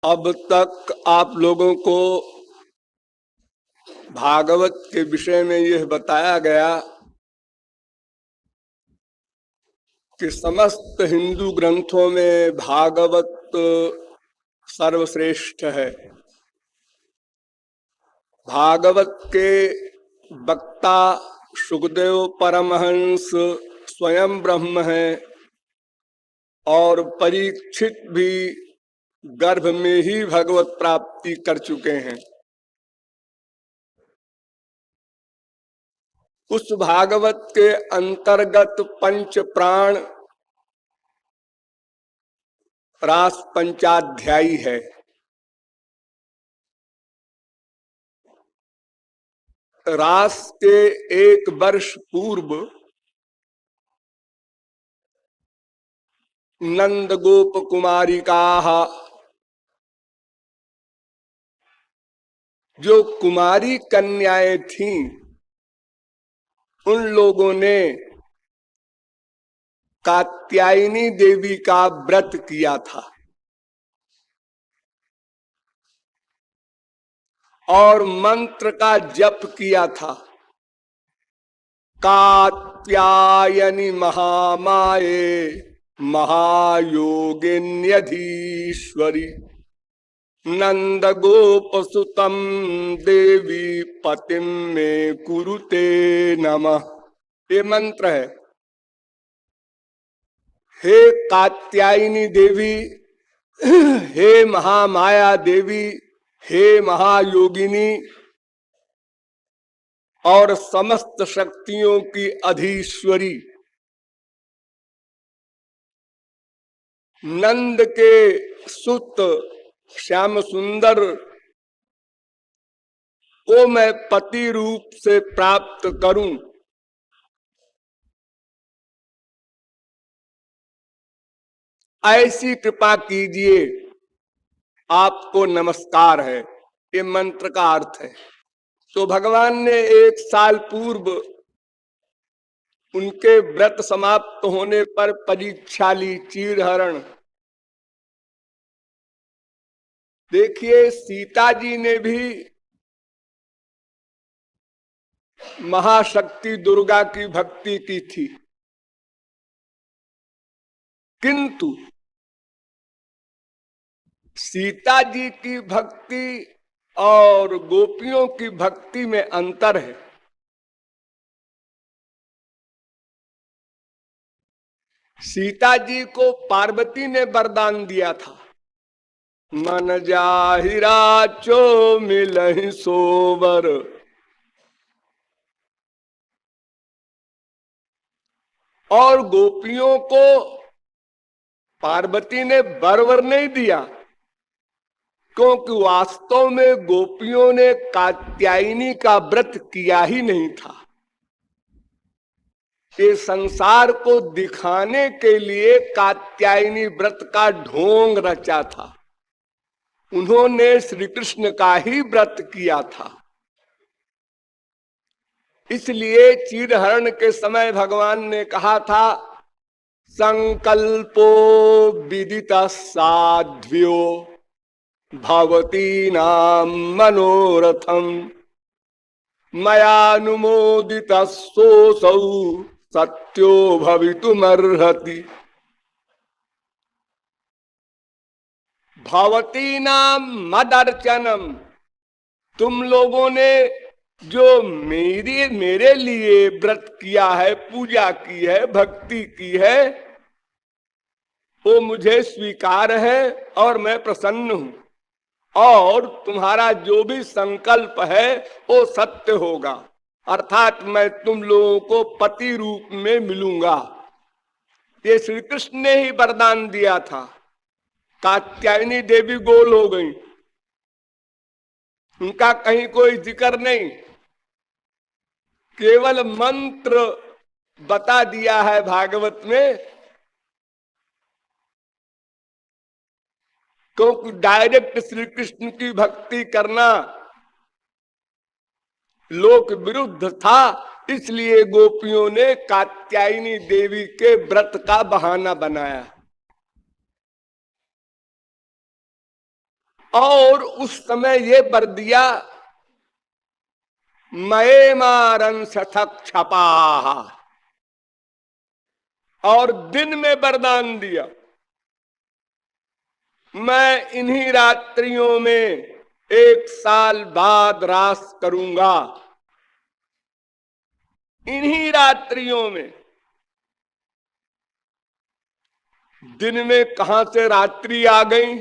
अब तक आप लोगों को भागवत के विषय में यह बताया गया कि समस्त हिंदू ग्रंथों में भागवत सर्वश्रेष्ठ है। भागवत के वक्ता सुखदेव परमहंस स्वयं ब्रह्म हैं और परीक्षित भी गर्भ में ही भगवत प्राप्ति कर चुके हैं। उस भागवत के अंतर्गत पंच प्राण रास पंचाध्यायी है। रास के एक वर्ष पूर्व नंद गोप कुमारिका, जो कुमारी कन्याएं थीं, उन लोगों ने कात्यायनी देवी का व्रत किया था और मंत्र का जप किया था। कात्यायनी महामाये महायोगिन्यधीश्वरी नंद गोप सुतम देवी पतिम में कुरुते नमः। ये मंत्र है। हे कात्यायनी देवी, हे महामाया देवी, हे महायोगिनी और समस्त शक्तियों की अधीश्वरी, नंद के सुत श्याम सुंदर को मैं पति रूप से प्राप्त करूं, ऐसी कृपा कीजिए, आपको नमस्कार है। ये मंत्र का अर्थ है। तो भगवान ने 1 साल पूर्व उनके व्रत समाप्त होने पर परीक्षा ली, चीरहरण। देखिए, सीता जी ने भी महाशक्ति दुर्गा की भक्ति की थी, किंतु सीता जी की भक्ति और गोपियों की भक्ति में अंतर है। सीता जी को पार्वती ने वरदान दिया था, मन जाहिरा चो मिलहि सोबर। और गोपियों को पार्वती ने वर नहीं दिया, क्योंकि वास्तव में गोपियों ने कात्यायनी का व्रत किया ही नहीं था। ये संसार को दिखाने के लिए कात्यायनी व्रत का ढोंग रचा था। उन्होंने श्री कृष्ण का ही व्रत किया था। इसलिए चीरहरण के समय भगवान ने कहा था, संकल्पो विदित साध्व्यो भवती नाम मनोरथम मयानुमोदित सोऽसौ सत्यो भवितुमर्हति। भवती नाम मदर्चनम, तुम लोगों ने जो मेरे लिए व्रत किया है, पूजा की है, भक्ति की है, वो मुझे स्वीकार है और मैं प्रसन्न हूं। और तुम्हारा जो भी संकल्प है वो सत्य होगा, अर्थात मैं तुम लोगों को पति रूप में मिलूंगा। ये श्री कृष्ण ने ही वरदान दिया था। कात्यायनी देवी गोल हो गई, उनका कहीं कोई जिक्र नहीं, केवल मंत्र बता दिया है भागवत में। क्योंकि डायरेक्ट श्री कृष्ण की भक्ति करना लोक विरुद्ध था, इसलिए गोपियों ने कात्यायनी देवी के व्रत का बहाना बनाया। और उस समय ये वर दिया, मये मारन सथक छपा, और दिन में वरदान दिया, मैं इन्हीं रात्रियों में 1 साल बाद रास करूंगा। इन्हीं रात्रियों में, दिन में कहां से रात्रि आ गई,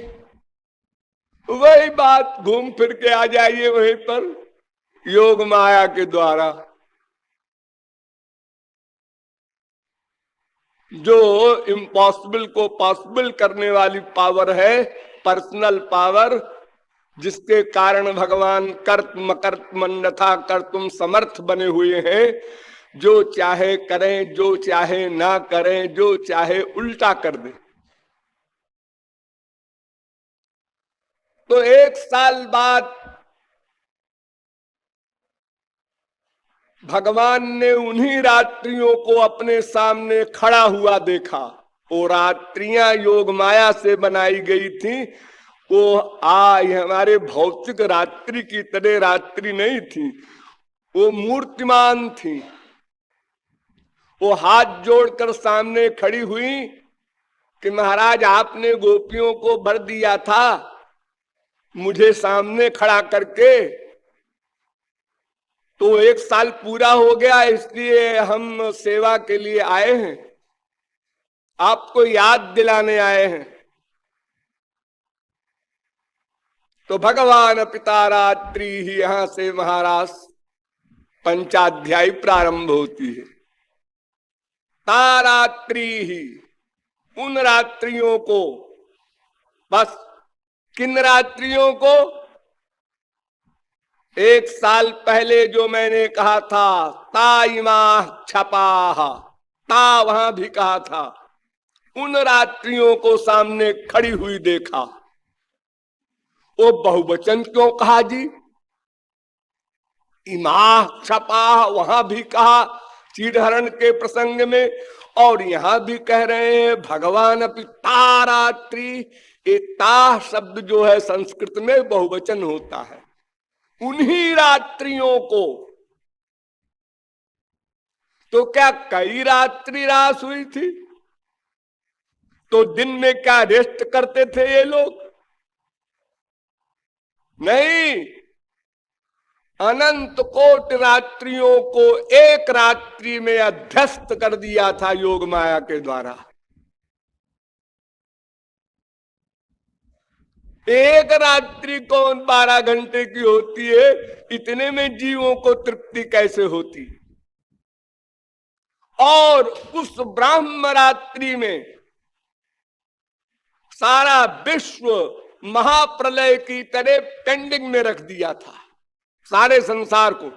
वही बात घूम फिर के आ जाइए वहीं पर, योग माया के द्वारा। जो इम्पॉसिबल को पॉसिबल करने वाली पावर है, पर्सनल पावर, जिसके कारण भगवान कर्म कर्म अन्यथा कर तुम समर्थ बने हुए हैं। जो चाहे करें, जो चाहे ना करें, जो चाहे उल्टा कर दे। तो 1 साल बाद भगवान ने उन्हीं रात्रियों को अपने सामने खड़ा हुआ देखा। वो रात्रियां योग माया से बनाई गई थी, वो हमारे भौतिक रात्रि की तरह रात्रि नहीं थी, वो मूर्तिमान थी। वो हाथ जोड़कर सामने खड़ी हुई कि महाराज आपने गोपियों को वर दिया था मुझे सामने खड़ा करके, तो 1 साल पूरा हो गया, इसलिए हम सेवा के लिए आए हैं, आपको याद दिलाने आए हैं। तो भगवान पिता रात्रि ही, यहां से महाराज पंचाध्यायी प्रारंभ होती है। तारात्रि ही, उन रात्रियों को, बस किन रात्रियों को, 1 साल पहले जो मैंने कहा था, ताइमा छपाह, ता वहां भी कहा था, उन रात्रियों को सामने खड़ी हुई देखा। वो बहुवचन क्यों कहा जी? इमा छपाह वहां भी कहा चीड़हरण के प्रसंग में, और यहां भी कह रहे हैं भगवान अपि तारात्रि। ये ता शब्द जो है संस्कृत में बहुवचन होता है। उन्हीं रात्रियों को, तो क्या कई रात्रि रास हुई थी? तो दिन में क्या रेस्ट करते थे ये लोग? नहीं, अनंत कोट रात्रियों को एक रात्रि में अध्यस्त कर दिया था योग माया के द्वारा। एक रात्रि कौन 12 घंटे की होती है, इतने में जीवों को तृप्ति कैसे होती? और उस ब्राह्म रात्रि में सारा विश्व महाप्रलय की तरह पेंडिंग में रख दिया था, सारे संसार को।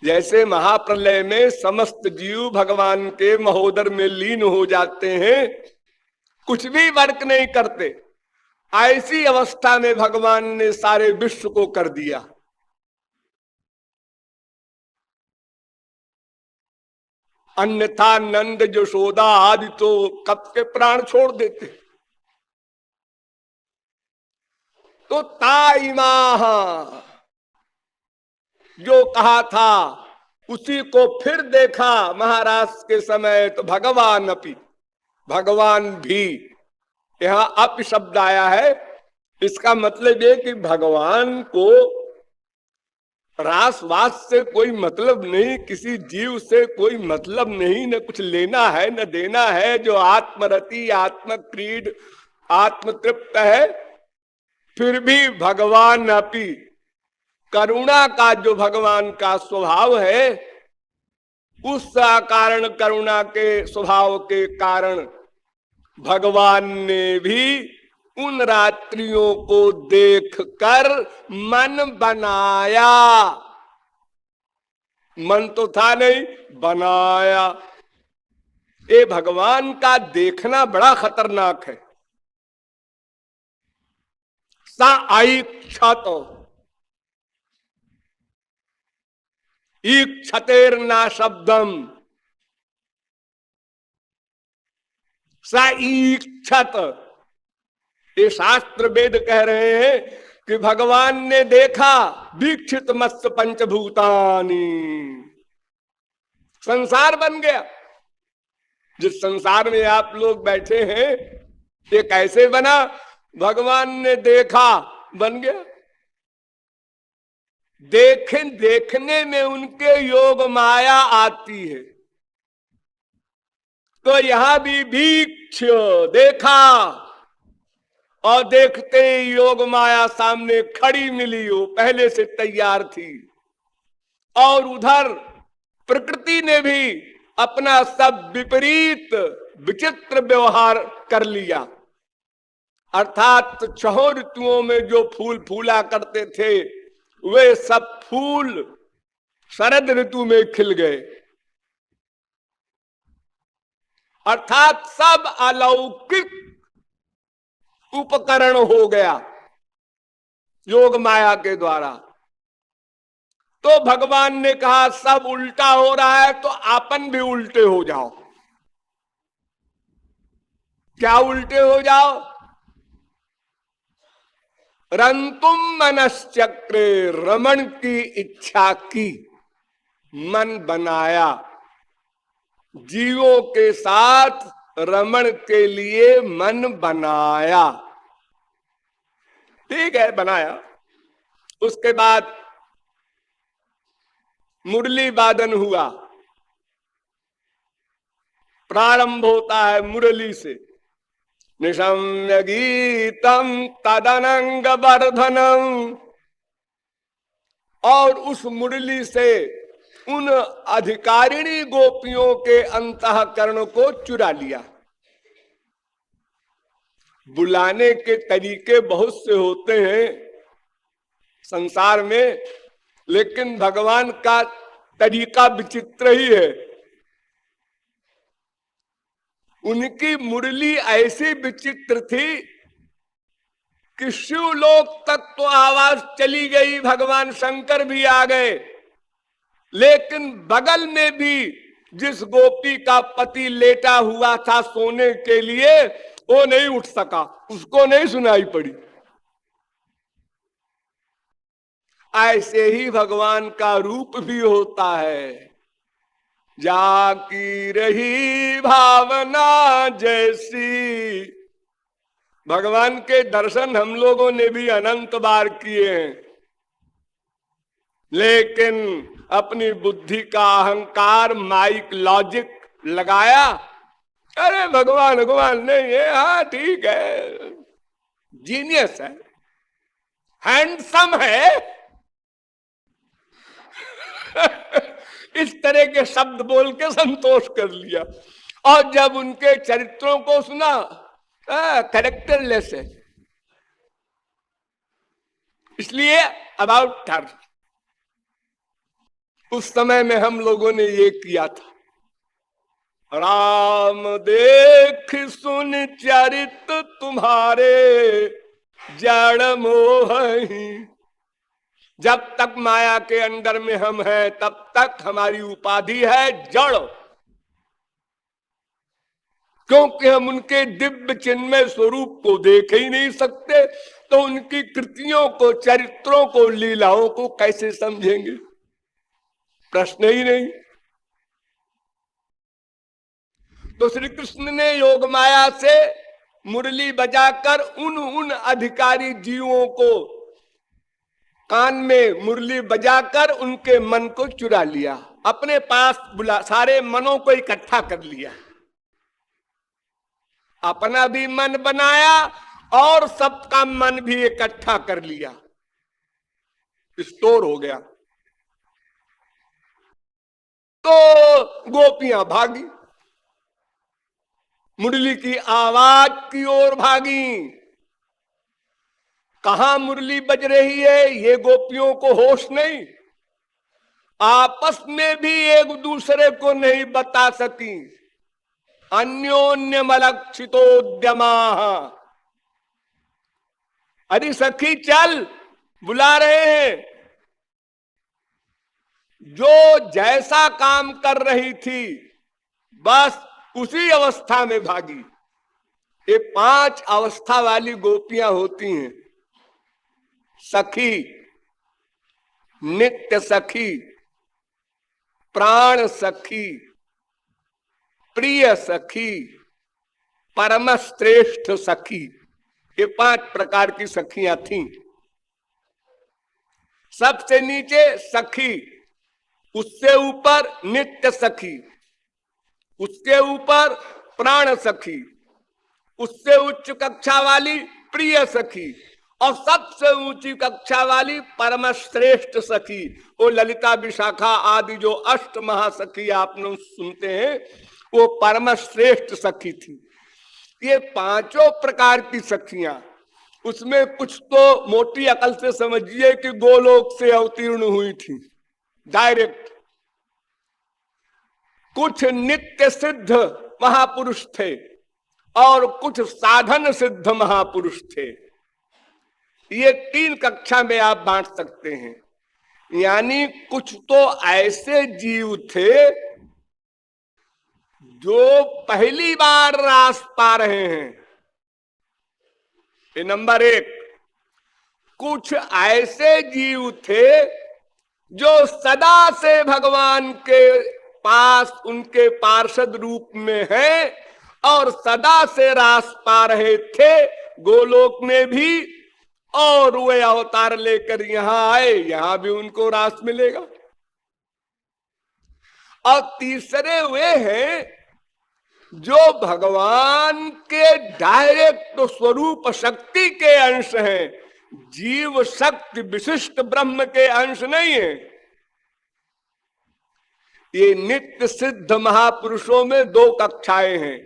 जैसे महाप्रलय में समस्त जीव भगवान के महोदर में लीन हो जाते हैं, कुछ भी वर्क नहीं करते, ऐसी अवस्था में भगवान ने सारे विश्व को कर दिया। अन्यथा नंद यशोदा आदि तो कब के प्राण छोड़ देते। तो ताइमा जो कहा था उसी को फिर देखा महाराज के समय। तो भगवान अपि, भगवान भी, यहां अप शब्द आया है, इसका मतलब ये कि भगवान को रासवास से कोई मतलब नहीं, किसी जीव से कोई मतलब नहीं, न कुछ लेना है न देना है। जो आत्मरति, आत्मक्रीड, आत्मतृप्त है, फिर भी भगवान अपि, करुणा का जो भगवान का स्वभाव है, उस कारण करुणा के स्वभाव के कारण भगवान ने भी उन रात्रियों को देखकर मन बनाया। मन तो था नहीं, बनाया। ये भगवान का देखना बड़ा खतरनाक है। सा आईक्षत, ईक्षतेर्ना शब्दम, सा ईक्षत, ये शास्त्र वेद कह रहे हैं कि भगवान ने देखा वीक्षित मत्स्य पंचभूतानी, संसार बन गया। जिस संसार में आप लोग बैठे हैं ये कैसे बना? भगवान ने देखा, बन गया। देखने में उनके योग माया आती है। तो यहां भी वीक्ष, देखा, और देखते ही योग माया सामने खड़ी मिली, हो पहले से तैयार थी। और उधर प्रकृति ने भी अपना सब विपरीत विचित्र व्यवहार कर लिया। अर्थात छहों ऋतुओं में जो फूल फूला करते थे वे सब फूल शरद ऋतु में खिल गए। अर्थात सब अलौकिक उपकरण हो गया योग माया के द्वारा। तो भगवान ने कहा सब उल्टा हो रहा है तो आपन भी उल्टे हो जाओ। क्या उल्टे हो जाओ? रंतुम मनश्चक्रे, रमण की इच्छा की, मन बनाया, जीवों के साथ रमण के लिए मन बनाया। ठीक है, बनाया। उसके बाद मुरली वादन हुआ। प्रारंभ होता है मुरली से। निशम्य गीतम तदनंग वर्धनम, और उस मुरली से उन अधिकारिणी गोपियों के अंतःकरण को चुरा लिया। बुलाने के तरीके बहुत से होते हैं संसार में, लेकिन भगवान का तरीका विचित्र ही है। उनकी मुरली ऐसी विचित्र थी कि शिवलोक तक तो आवाज चली गई, भगवान शंकर भी आ गए, लेकिन बगल में भी जिस गोपी का पति लेटा हुआ था सोने के लिए वो नहीं उठ सका, उसको नहीं सुनाई पड़ी। ऐसे ही भगवान का रूप भी होता है। जाकी रही भावना जैसी। भगवान के दर्शन हम लोगों ने भी अनंत बार किए हैं, लेकिन अपनी बुद्धि का अहंकार, माइक लॉजिक लगाया, अरे भगवान भगवान नहीं है, हाँ ठीक है, जीनियस है, हैंडसम है इस तरह के शब्द बोल के संतोष कर लिया। और जब उनके चरित्रों को सुना, कैरेक्टरलेस है, इसलिए अबाउट हर। उस समय में हम लोगों ने ये किया था, राम देख सुन चरित तुम्हारे जड़ मोहि। जब तक माया के अंडर में हम हैं तब तक हमारी उपाधि है जड़, क्योंकि हम उनके दिव्य चिन्मय स्वरूप को देख ही नहीं सकते, तो उनकी कृतियों को, चरित्रों को, लीलाओं को कैसे समझेंगे? प्रश्न ही नहीं। तो श्री कृष्ण ने योग माया से मुरली बजाकर उन अधिकारी जीवों को कान में मुरली बजाकर उनके मन को चुरा लिया, अपने पास बुला, सारे मनों को इकट्ठा कर लिया, अपना भी मन बनाया और सबका मन भी इकट्ठा कर लिया, स्टोर हो गया। तो गोपियां भागी, मुरली की आवाज की ओर भागी। कहां मुरली बज रही है ये गोपियों को होश नहीं, आपस में भी एक दूसरे को नहीं बता सकी। अन्योन्यमलक्षितोद्यमा, अरे सखी चल, बुला रहे हैं। जो जैसा काम कर रही थी बस उसी अवस्था में भागी। ये 5 अवस्था वाली गोपियां होती हैं। सखी, नित्य सखी, प्राण सखी, प्रिय सखी, परम श्रेष्ठ सखी। ये 5 प्रकार की सखियां थीं। सबसे नीचे सखी, उससे ऊपर नित्य सखी, उसके ऊपर प्राण सखी, उससे उच्च कक्षा वाली प्रिय सखी, और सबसे ऊंची कक्षा वाली परम श्रेष्ठ सखी। वो ललिता विशाखा आदि जो 8 महासखी आप लोग सुनते हैं, वो परम श्रेष्ठ सखी थी। ये 5 प्रकार की सखियां, उसमें कुछ तो मोटी अकल से समझिए कि गोलोक से अवतीर्ण हुई थी डायरेक्ट, कुछ नित्य सिद्ध महापुरुष थे और कुछ साधन सिद्ध महापुरुष थे। ये 3 कक्षा में आप बांट सकते हैं। यानी कुछ तो ऐसे जीव थे जो पहली बार रास पा रहे हैं, ये नंबर 1। कुछ ऐसे जीव थे जो सदा से भगवान के पास उनके पार्षद रूप में हैं और सदा से रास पा रहे थे गोलोक में भी, और वे अवतार लेकर यहां आए, यहां भी उनको रास मिलेगा। और तीसरे वे हैं जो भगवान के डायरेक्ट स्वरूप शक्ति के अंश हैं, जीव शक्ति विशिष्ट ब्रह्म के अंश नहीं है। ये नित्य सिद्ध महापुरुषों में 2 कक्षाएं हैं।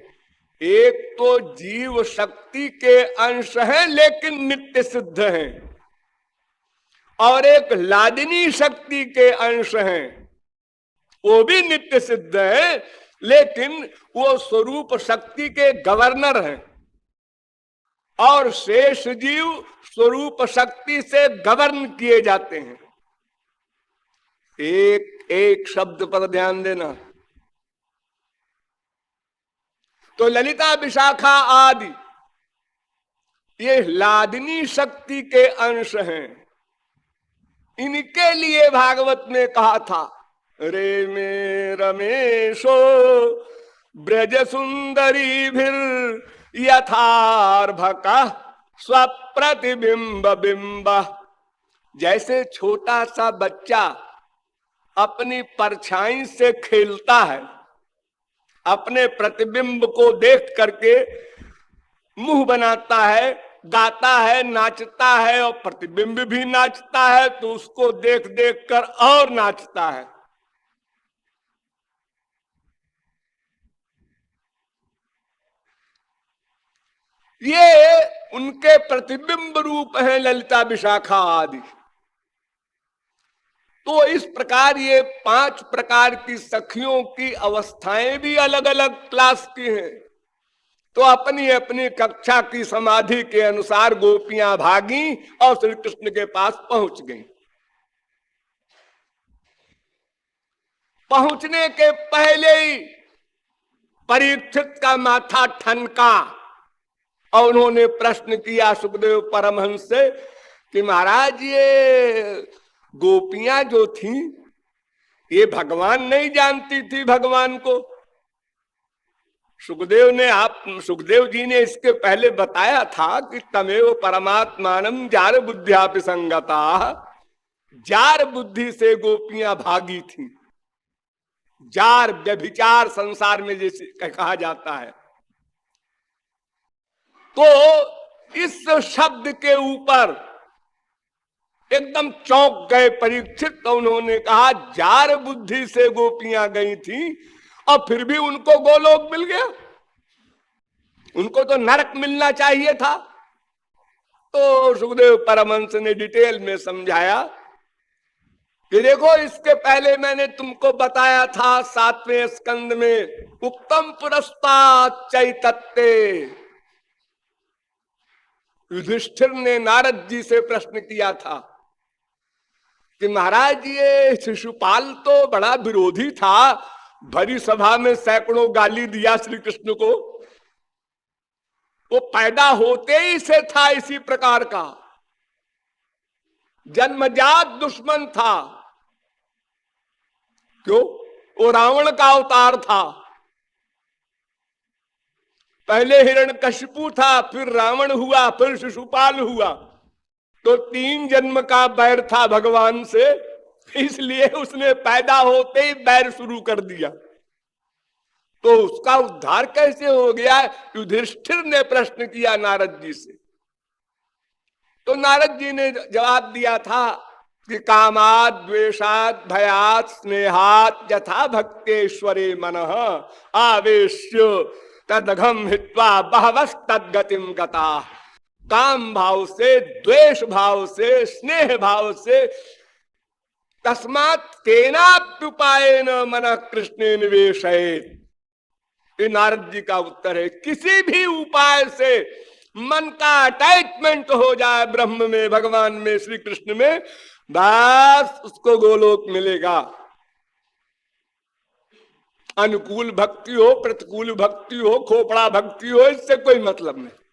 एक तो जीव शक्ति के अंश हैं लेकिन नित्य सिद्ध हैं, और एक लादिनी शक्ति के अंश हैं, वो भी नित्य सिद्ध है लेकिन वो स्वरूप शक्ति के गवर्नर हैं, और शेष जीव स्वरूप शक्ति से गवर्न किए जाते हैं। एक एक शब्द पर ध्यान देना। तो ललिता विशाखा आदि ये लादिनी शक्ति के अंश हैं। इनके लिए भागवत ने कहा था, रे में रमेशो ब्रज सुंदरी भीर यथार्भका स्वप्रतिबिंब बिंब। जैसे छोटा सा बच्चा अपनी परछाई से खेलता है, अपने प्रतिबिंब को देख करके मुंह बनाता है, गाता है, नाचता है, और प्रतिबिंब भी नाचता है तो उसको देख देख कर और नाचता है। ये उनके प्रतिबिंब रूप हैं ललिता विशाखा आदि। तो इस प्रकार ये 5 प्रकार की सखियों की अवस्थाएं भी अलग अलग क्लास की हैं। तो अपनी अपनी कक्षा की समाधि के अनुसार गोपियां भागी और श्री कृष्ण के पास पहुंच गईं। पहुंचने के पहले ही परीक्षित का माथा ठनका और उन्होंने प्रश्न किया सुखदेव परमहंस से कि महाराज ये गोपियां जो थीं ये भगवान नहीं जानती थी भगवान को। सुखदेव जी ने इसके पहले बताया था कि तमेव परमात्मानम जार बुद्ध्यापि संगता। जार बुद्धि से गोपियां भागी थी। जार व्यभिचार संसार में जैसे कहा जाता है। तो इस शब्द के ऊपर एकदम चौंक गए परीक्षित। तो उन्होंने कहा जार बुद्धि से गोपियां गई थी और फिर भी उनको गोलोक मिल गया, उनको तो नरक मिलना चाहिए था। तो सुखदेव परमहंस ने डिटेल में समझाया कि देखो इसके पहले मैंने तुमको बताया था 7वें स्कंद में उत्तम पुरस्तात् चैतत्ते। युधिष्ठिर ने नारद जी से प्रश्न किया था कि महाराज ये शिशुपाल तो बड़ा विरोधी था, भरी सभा में सैकड़ों गाली दिया श्री कृष्ण को, वो पैदा होते ही से था इसी प्रकार का, जन्मजात दुश्मन था। क्यों? वो रावण का अवतार था। पहले हिरण्यकशिपु था, फिर रावण हुआ, फिर शिशुपाल हुआ। तो 3 जन्म का बैर था भगवान से, इसलिए उसने पैदा होते ही बैर शुरू कर दिया। तो उसका उद्धार कैसे हो गया? युधिष्ठिर ने प्रश्न किया नारद जी से। तो नारद जी ने जवाब दिया था कि कामाद द्वेषाद भयात स्नेहात यथा भक्तेश्वरे मनः आवेश्य तदघम हित्वा बहवस तद्गतिम गता। काम भाव से, द्वेष भाव से, स्नेह भाव से, तस्मात् तेनाप्युपायेन मनः कृष्णे निवेशयेत्। ये नारद जी का उत्तर है। किसी भी उपाय से मन का अटैचमेंट हो जाए ब्रह्म में, भगवान में, श्री कृष्ण में, बस उसको गोलोक मिलेगा। अनुकूल भक्ति हो, प्रतिकूल भक्ति हो, खोपड़ा भक्ति हो, इससे कोई मतलब नहीं।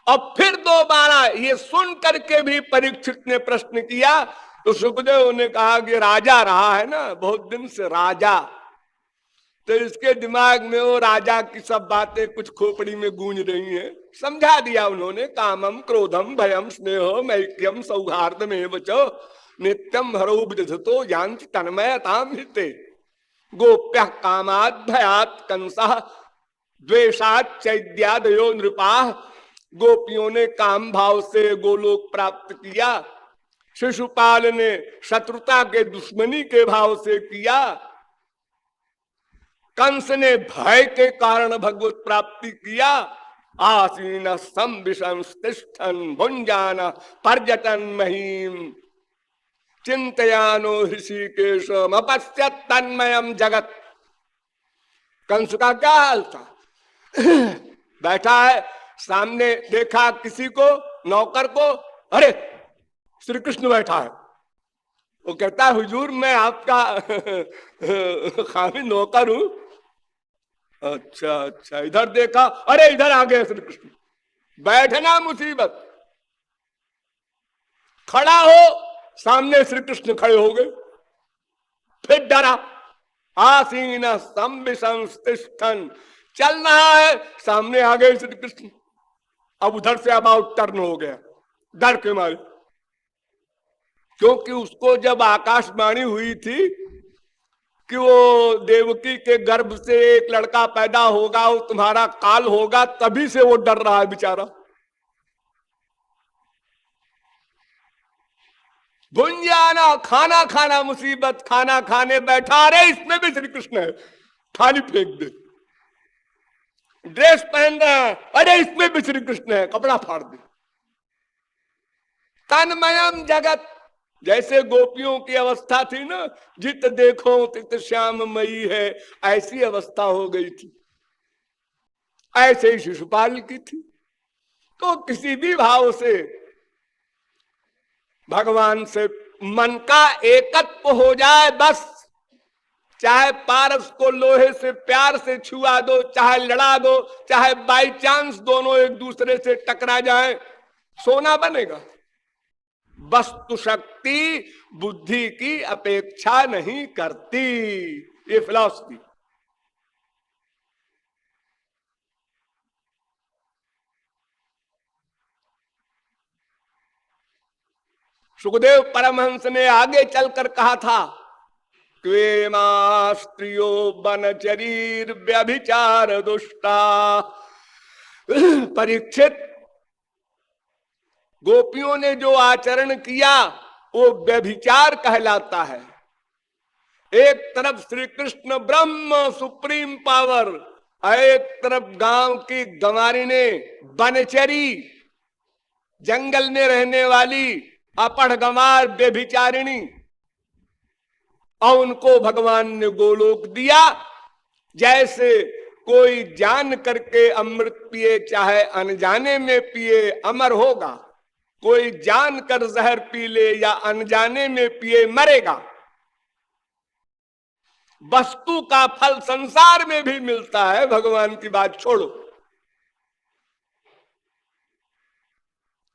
अब फिर दोबारा ये सुन करके भी परीक्षित ने प्रश्न किया। तो सुखदेव ने कहा कि राजा रहा है ना बहुत दिन से, राजा, तो इसके दिमाग में वो राजा की सब बातें कुछ खोपड़ी में गूंज रही हैं। समझा दिया उन्होंने। कामम क्रोधम भयम स्नेहो मैक्यम सौहार्द में बचो नित्यम हरो विदधतो यांति तन्मयताम हिते। गोप्य कामाद भयात कंसः द्वेषात चैद्यादयो नृपाः। गोपियों ने काम भाव से गोलोक प्राप्त किया, शिशुपाल ने शत्रुता के, दुश्मनी के भाव से किया, कंस ने भय के कारण भगवत प्राप्ति किया। आसीन संविशंस्तिष्ठन् भुंजान पर्यटन महीम चिंतयानो ऋषिकेशम अपश्यत् तन्मयम जगत। कंस का क्या हाल था? बैठा है, सामने देखा किसी को, नौकर को, अरे श्री कृष्ण बैठा है। वो कहता है हुजूर मैं आपका खामी नौकर हूं। अच्छा अच्छा, इधर देखा, अरे इधर आ गए श्री कृष्ण। बैठना मुसीबत, खड़ा हो, सामने श्री कृष्ण खड़े हो गए। फिर डरा, आसीन संविशंस्तिष्ठन्, चल रहा है, सामने आ गए श्री कृष्ण। अब उधर से अबाउट टर्न हो गया डर के मारे, क्योंकि उसको जब आकाशवाणी हुई थी कि वो देवकी के गर्भ से एक लड़का पैदा होगा, वो तुम्हारा काल होगा, तभी से वो डर रहा है बेचारा। भुंजाना, खाना खाना मुसीबत, खाना खाने बैठा, अरे इसमें भी श्री कृष्ण है, थाली फेंक दे। ड्रेस पहन रहा है, अरे इसमें भी श्री कृष्ण है, कपड़ा फाड़ दे। तन्मयम जगत, जैसे गोपियों की अवस्था थी ना, जित देखो तित श्याम मई है, ऐसी अवस्था हो गई थी। ऐसे ही शिशुपाल की थी। तो किसी भी भाव से भगवान से मन का एकत्व हो जाए बस। चाहे पारस को लोहे से प्यार से छुआ दो, चाहे लड़ा दो, चाहे बाई चांस दोनों एक दूसरे से टकरा जाएं, सोना बनेगा। वस्तु शक्ति बुद्धि की अपेक्षा नहीं करती, ये फिलॉसफी। सुखदेव परमहंस ने आगे चलकर कहा था, त्वेमा स्त्रियो बनचरीर व्यभिचार दुष्टा। परीक्षित, गोपियों ने जो आचरण किया वो व्यभिचार कहलाता है। एक तरफ श्री कृष्ण ब्रह्म सुप्रीम पावर, एक तरफ गांव की गंवारी ने, बनचरी जंगल में रहने वाली अपढ़ गंवार व्यभिचारिणी, और उनको भगवान ने गोलोक दिया। जैसे कोई जान करके अमृत पिए, चाहे अनजाने में पिए, अमर होगा। कोई जान कर जहर पी ले या अनजाने में पिए, मरेगा। वस्तु का फल संसार में भी मिलता है, भगवान की बात छोड़ो।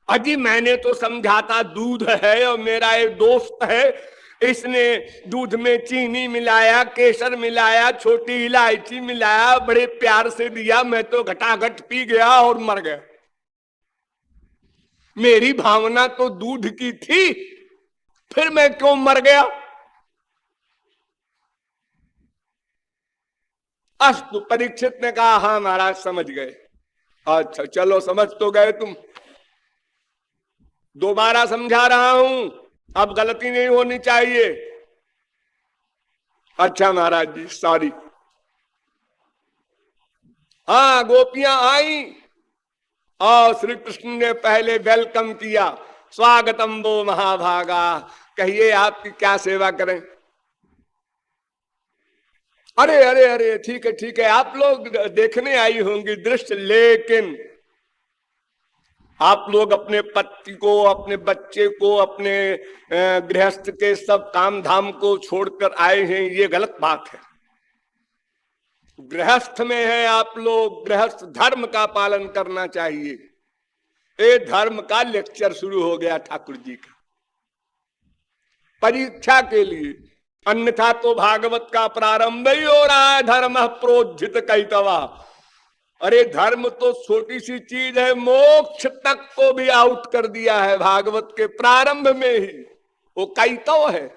अजी मैंने तो समझा था दूध है और मेरा एक दोस्त है, इसने दूध में चीनी मिलाया, केसर मिलाया, छोटी इलायची मिलाया, बड़े प्यार से दिया, मैं तो घटाघट पी गया और मर गया। मेरी भावना तो दूध की थी, फिर मैं क्यों मर गया? अस्तु, परीक्षित ने कहा हाँ महाराज समझ गए। अच्छा चलो, समझ तो गए तुम, दोबारा समझा रहा हूं, अब गलती नहीं होनी चाहिए। अच्छा महाराज जी सॉरी। हाँ, गोपियां आई और श्री कृष्ण ने पहले वेलकम किया, स्वागतम वो महाभागा, कहिए आपकी क्या सेवा करें। अरे अरे अरे ठीक है, आप लोग देखने आई होंगी दृश्य, लेकिन आप लोग अपने पति को, अपने बच्चे को, अपने गृहस्थ के सब काम धाम को छोड़कर आए हैं, ये गलत बात है। गृहस्थ में है आप लोग, गृहस्थ धर्म का पालन करना चाहिए। ये धर्म का लेक्चर शुरू हो गया ठाकुर जी का, परीक्षा के लिए, अन्यथा तो भागवत का प्रारंभ ही हो रहा है धर्म प्रोज्झित कैतवा। अरे धर्म तो छोटी सी चीज है, मोक्ष तक को भी आउट कर दिया है भागवत के प्रारंभ में ही, वो कैतव है।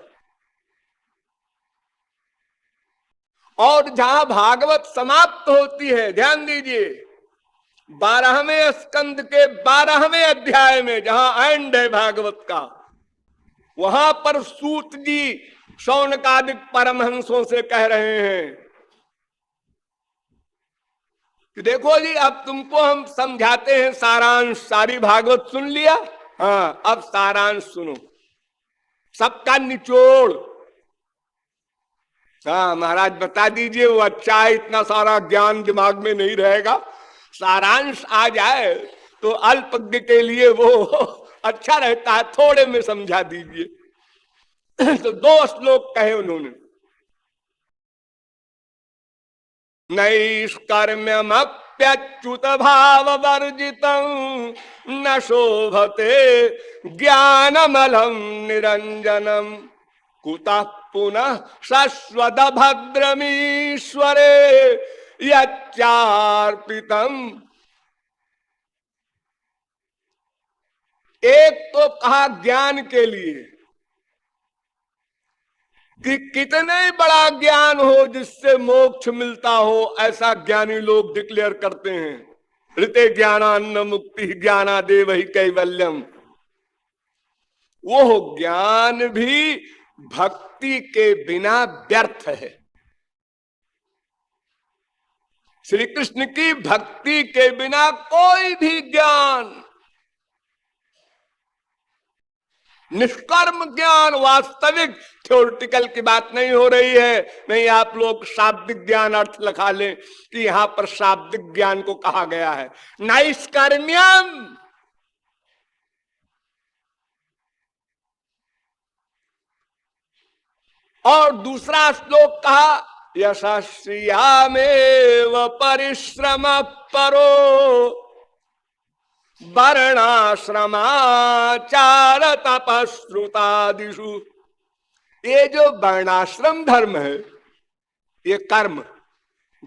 और जहां भागवत समाप्त होती है, ध्यान दीजिए, 12वें स्कंद के 12वें अध्याय में जहां एंड है भागवत का, वहां पर सूत जी शौनकादिक परमहंसों से कह रहे हैं कि देखो जी, अब तुमको हम समझाते हैं सारांश, सारी भागवत सुन लिया, हाँ अब सारांश सुनो, सबका निचोड़। हाँ महाराज बता दीजिए, वो अच्छा है, इतना सारा ज्ञान दिमाग में नहीं रहेगा, सारांश आ जाए तो अल्पज्ञ के लिए वो अच्छा रहता है, थोड़े में समझा दीजिए। तो 2 श्लोक कहे उन्होंने, नैष्कर्म्यमप्यच्युत भाव वर्जितं न शोभते ज्ञानमलं निरंजनम कुतः पुनः शश्वत भद्रमीश्वरे यच्चार्पितम्। एक तो कहा ज्ञान के लिए कि कितने बड़ा ज्ञान हो जिससे मोक्ष मिलता हो, ऐसा ज्ञानी लोग डिक्लेयर करते हैं। ऋते ज्ञानान्न मुक्ति ज्ञानादेव ही कैवल्यम। वो ज्ञान भी भक्ति के बिना व्यर्थ है। श्री कृष्ण की भक्ति के बिना कोई भी ज्ञान, निष्कर्म ज्ञान, वास्तविक थ्योरिटिकल की बात नहीं हो रही है। नहीं, आप लोग शाब्दिक ज्ञान अर्थ लगा लें कि यहां पर शाब्दिक ज्ञान को कहा गया है नैष्कर्म्यम। और दूसरा श्लोक कहा यशस्यामेव परिश्रम परो वर्णाश्रमाचार तपश्रुतादिषु। ये जो वर्णाश्रम धर्म है, ये कर्म,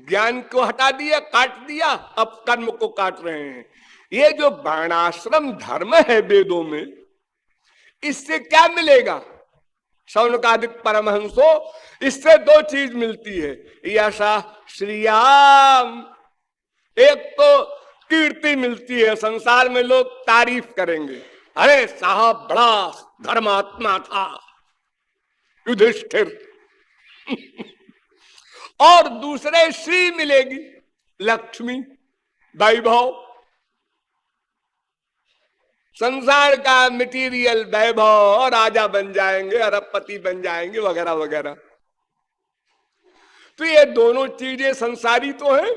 ज्ञान को हटा दिया, काट दिया, अब कर्म को काट रहे हैं। ये जो वर्णाश्रम धर्म है वेदों में, इससे क्या मिलेगा? शौनकादिक परमहंसो, इससे 2 चीज मिलती है, यशा श्रियाम, एक तो कीर्ति मिलती है, संसार में लोग तारीफ करेंगे, अरे साहब बड़ा धर्मात्मा था युधिष्ठिर। और दूसरे श्री मिलेगी, लक्ष्मी, वैभव, संसार का मटेरियल वैभव, राजा बन जाएंगे, अरबपति बन जाएंगे, वगैरह वगैरह। तो ये दोनों चीजें संसारी तो है,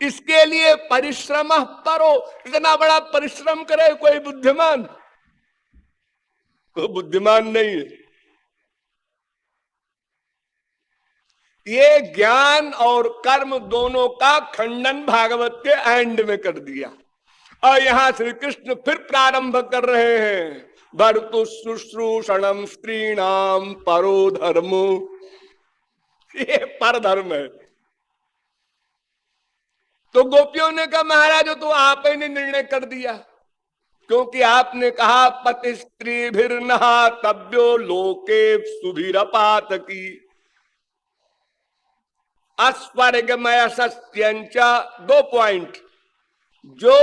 इसके लिए परिश्रम करो। इतना बड़ा परिश्रम करे कोई बुद्धिमान? वो बुद्धिमान नहीं है। ये ज्ञान और कर्म दोनों का खंडन भागवत के एंड में कर दिया। और यहां श्री कृष्ण फिर प्रारंभ कर रहे हैं, भर्तु शुश्रूषणम स्त्रीणाम परो धर्मो। ये पर धर्म है। तो गोपियों ने कहा महाराज तो आप ही ने निर्णय कर दिया, क्योंकि आपने कहा पति स्त्री भीर नहा तब्यो लोके सुधीरपात की अस्वर्गमय सस्यंचा। 2 पॉइंट, जो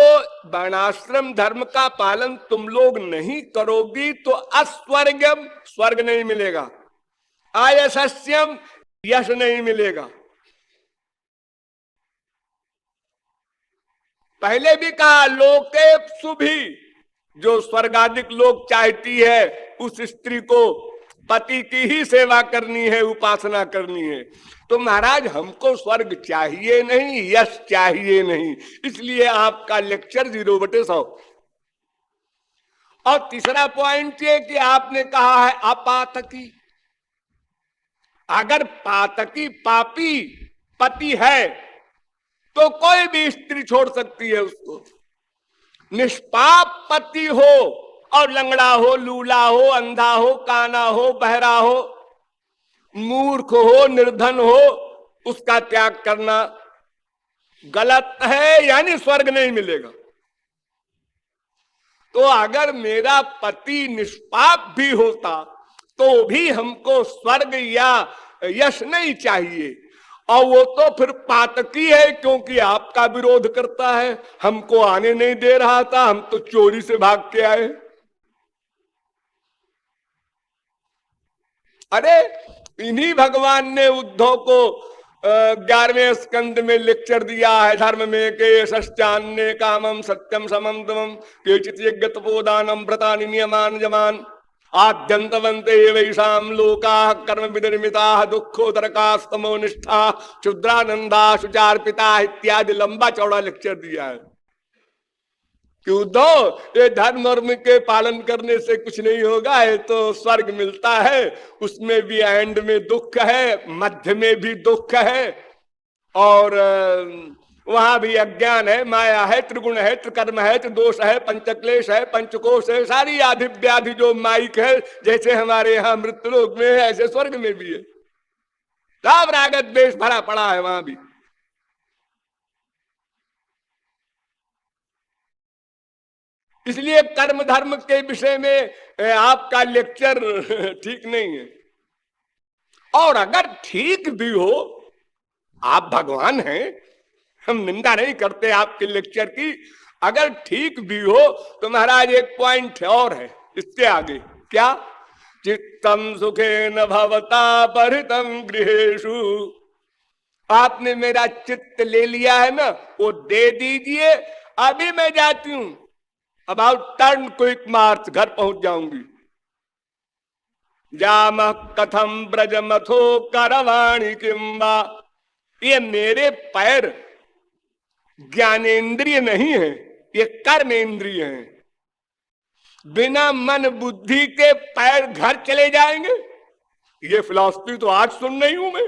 वर्णाश्रम धर्म का पालन तुम लोग नहीं करोगी तो अस्वर्गम स्वर्ग नहीं मिलेगा, आयशस्यम यश नहीं मिलेगा। पहले भी कहा लोके सुभी, जो स्वर्गाधिक लोग चाहती है उस स्त्री को पति की ही सेवा करनी है, उपासना करनी है। तो महाराज हमको स्वर्ग चाहिए नहीं, यश चाहिए नहीं, इसलिए आपका लेक्चर 0/100। और तीसरा पॉइंट ये कि आपने कहा है अपातकी। अगर पातकी पापी पति है तो कोई भी स्त्री छोड़ सकती है उसको। निष्पाप पति हो और लंगड़ा हो, लूला हो, अंधा हो, काना हो, बहरा हो, मूर्ख हो, निर्धन हो, उसका त्याग करना गलत है, यानी स्वर्ग नहीं मिलेगा। तो अगर मेरा पति निष्पाप भी होता तो भी हमको स्वर्ग या यश नहीं चाहिए। और वो तो फिर पातकी है, क्योंकि आपका विरोध करता है, हमको आने नहीं दे रहा था, हम तो चोरी से भाग के आए। अरे इन्हीं भगवान ने उद्धव को 11वें स्कंद में लेक्चर दिया है, धर्म में के सश्चान्य कामम सत्यम समम तमम केचित यज्ञ तपोदानम व्रतानि नियमान जमान आद्यंतवंते वैषाम लोका कर्म विनिर्मिता दुखोदरका स्तमोनिष्ठा क्षुद्रानंदा सुचार्पिता इत्यादि लंबा चौड़ा लेक्चर दिया है कि उद्धव ये धर्म के पालन करने से कुछ नहीं होगा, है तो स्वर्ग मिलता है, उसमें भी एंड में दुख है, मध्य में भी दुख है, और वहां भी अज्ञान है, माया है, त्रिगुण है, त्रिकर्म है, त्रिदोष है, पंचक्लेश है, पंचकोश है, सारी आधि व्याधि जो माइक है, जैसे हमारे यहाँ मृत्युलोक में है ऐसे स्वर्ग में भी है। सब रागत द्वेष भरा पड़ा है वहां भी। इसलिए कर्म धर्म के विषय में आपका लेक्चर ठीक नहीं है। और अगर ठीक भी हो, आप भगवान हैं, हम निंदा नहीं करते आपके लेक्चर की, अगर ठीक भी हो तो महाराज एक पॉइंट और है इसके आगे, क्या? चित्तम सुखे न भवता परितम गृहेषु। आपने मेरा चित्त ले लिया है ना, वो दे दीजिए, अभी मैं जाती हूं, अबाउट टर्न क्विक मार्च, घर पहुंच जाऊंगी। जाम कथम ब्रज मथो करवाणी किंबा। ये मेरे पैर ज्ञानेन्द्रिय नहीं है, ये कर्मेंद्रिय है। बिना मन बुद्धि के पैर घर चले जाएंगे, ये फिलॉसफी तो आज सुन रही हूं मैं।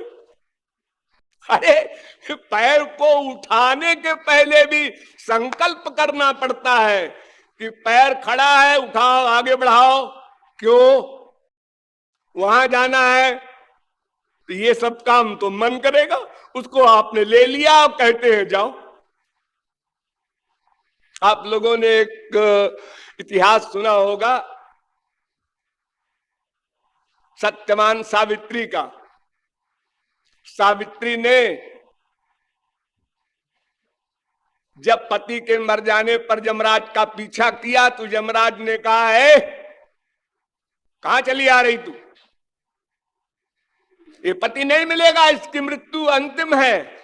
अरे पैर को उठाने के पहले भी संकल्प करना पड़ता है कि पैर खड़ा है, उठाओ, आगे बढ़ाओ। क्यों? वहां जाना है, तो ये सब काम तो मन करेगा, उसको आपने ले लिया, आप कहते हैं जाओ। आप लोगों ने एक इतिहास सुना होगा सत्यवान सावित्री का। सावित्री ने जब पति के मर जाने पर यमराज का पीछा किया तो यमराज ने कहा है कहां चली आ रही तू, ये पति नहीं मिलेगा, इसकी मृत्यु अंतिम है,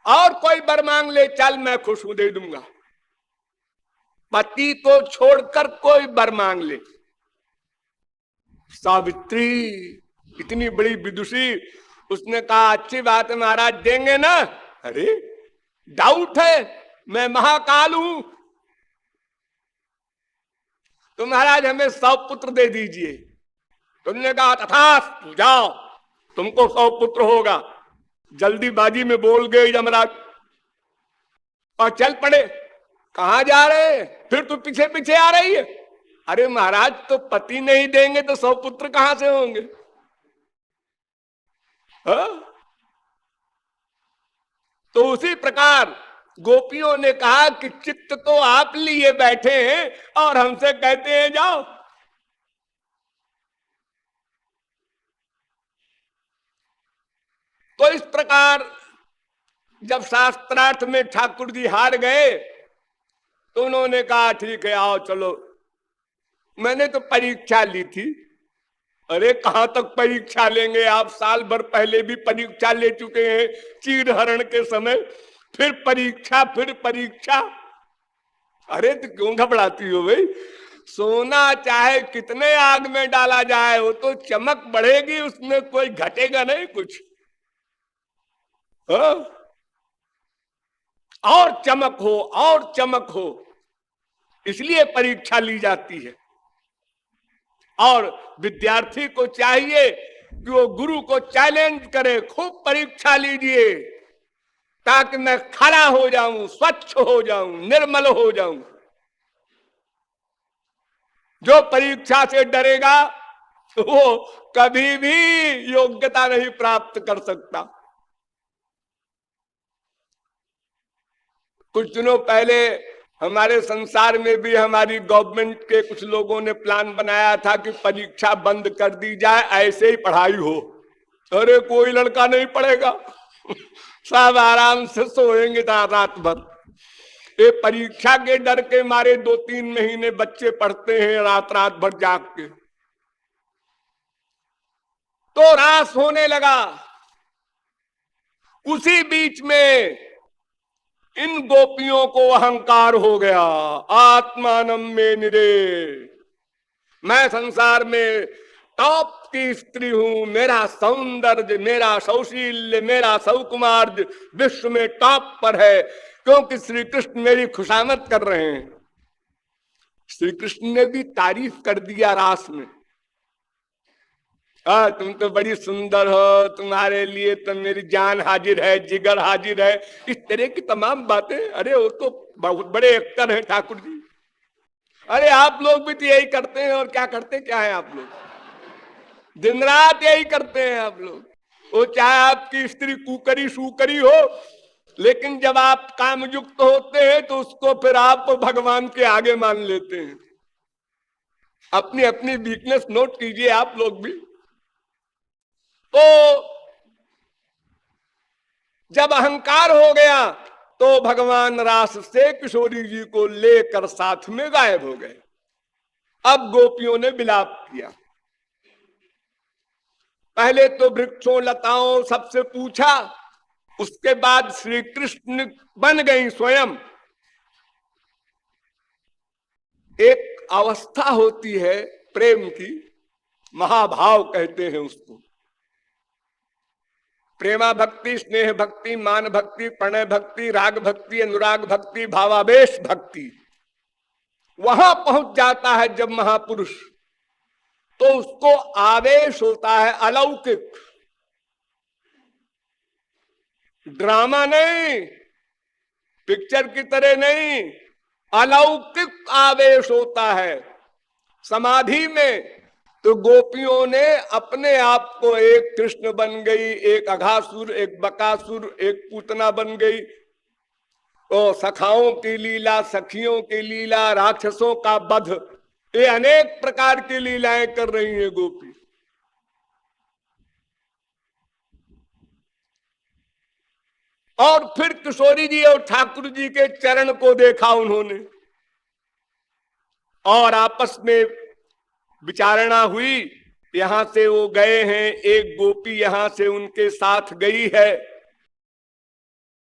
और कोई वर मांग ले, चल मैं खुश हूं, दे दूंगा। पति को छोड़कर कोई वर मांग ले। सावित्री इतनी बड़ी विदुषी, उसने कहा अच्छी बात है महाराज, देंगे ना। अरे डाउट है, मैं महाकाल हूं, तो महाराज हमें 100 पुत्र दे दीजिए। तुमने कहा तथास्तु, जाओ, तुमको 100 पुत्र होगा। जल्दीबाजी में बोल गए यमराज और चल पड़े। कहां जा रहे हैं? फिर तू पीछे पीछे आ रही है। अरे महाराज, तो पति नहीं देंगे तो 100 पुत्र कहां से होंगे? हा? तो उसी प्रकार गोपियों ने कहा कि चित्त तो आप लिए बैठे हैं और हमसे कहते हैं जाओ। तो इस प्रकार जब शास्त्रार्थ में ठाकुर जी हार गए तो उन्होंने कहा ठीक है आओ चलो। मैंने तो परीक्षा ली थी। अरे कहां तक परीक्षा लेंगे आप? साल भर पहले भी परीक्षा ले चुके हैं चीड़ हरण के समय, फिर परीक्षा फिर परीक्षा। अरे तो क्यों घबराती हो भाई? सोना चाहे कितने आग में डाला जाए वो तो चमक बढ़ेगी, उसमें कोई घटेगा नहीं कुछ। हाँ? और चमक हो और चमक हो, इसलिए परीक्षा ली जाती है। और विद्यार्थी को चाहिए कि वो गुरु को चैलेंज करे, खूब परीक्षा लीजिए ताकि मैं खरा हो जाऊं, स्वच्छ हो जाऊं, निर्मल हो जाऊं। जो परीक्षा से डरेगा वो कभी भी योग्यता नहीं प्राप्त कर सकता। कुछ दिनों पहले हमारे संसार में भी हमारी गवर्नमेंट के कुछ लोगों ने प्लान बनाया था कि परीक्षा बंद कर दी जाए, ऐसे ही पढ़ाई हो। अरे कोई लड़का नहीं पढ़ेगा, सब आराम से सोएंगे रात भर। ये परीक्षा के डर के मारे 2-3 महीने बच्चे पढ़ते हैं रात रात भर जाग के। तो रास होने लगा। उसी बीच में इन गोपियों को अहंकार हो गया। आत्मानम में निरे, मैं संसार में टॉप की स्त्री हूं, मेरा सौंदर्य, मेरा सौशील्य, मेरा सौकुमार्य विश्व में टॉप पर है, क्योंकि श्री कृष्ण मेरी खुशामद कर रहे हैं। श्री कृष्ण ने भी तारीफ कर दिया रास में। तुम तो बड़ी सुंदर हो, तुम्हारे लिए तो मेरी जान हाजिर है, जिगर हाजिर है, इस तरह की तमाम बातें। अरे वो तो बहुत बड़े एक्टर हैं ठाकुर जी। अरे आप लोग भी तो यही करते हैं। और क्या करते क्या है आप लोग? दिन रात यही करते हैं आप लोग। वो चाहे आपकी स्त्री कुकरी सुकरी हो, लेकिन जब आप काम युक्त होते हैं तो उसको फिर आप भगवान के आगे मान लेते हैं। अपनी अपनी वीकनेस नोट कीजिए आप लोग भी। तो जब अहंकार हो गया तो भगवान रास से किशोरी जी को लेकर साथ में गायब हो गए। अब गोपियों ने विलाप किया। पहले तो वृक्षों लताओं सबसे पूछा, उसके बाद श्री कृष्ण बन गई स्वयं। एक अवस्था होती है प्रेम की, महाभाव कहते हैं उसको। प्रेमा भक्ति, स्नेह भक्ति, मान भक्ति, प्रणय भक्ति, राग भक्ति, अनुराग भक्ति, भावावेश भक्ति। वहां पहुंच जाता है जब महापुरुष, तो उसको आवेश होता है अलौकिक। ड्रामा नहीं, पिक्चर की तरह नहीं, अलौकिक आवेश होता है। समाधि में तो गोपियों ने अपने आप को, एक कृष्ण बन गई, एक अघासुर, एक बकासुर, एक पूतना बन गई। तो सखाओं की लीला, सखियों की लीला, राक्षसों का वध, ये अनेक प्रकार की लीलाएं कर रही हैं गोपी। और फिर किशोरी जी और ठाकुर जी के चरण को देखा उन्होंने, और आपस में विचारणा हुई। यहां से वो गए हैं, एक गोपी यहां से उनके साथ गई है।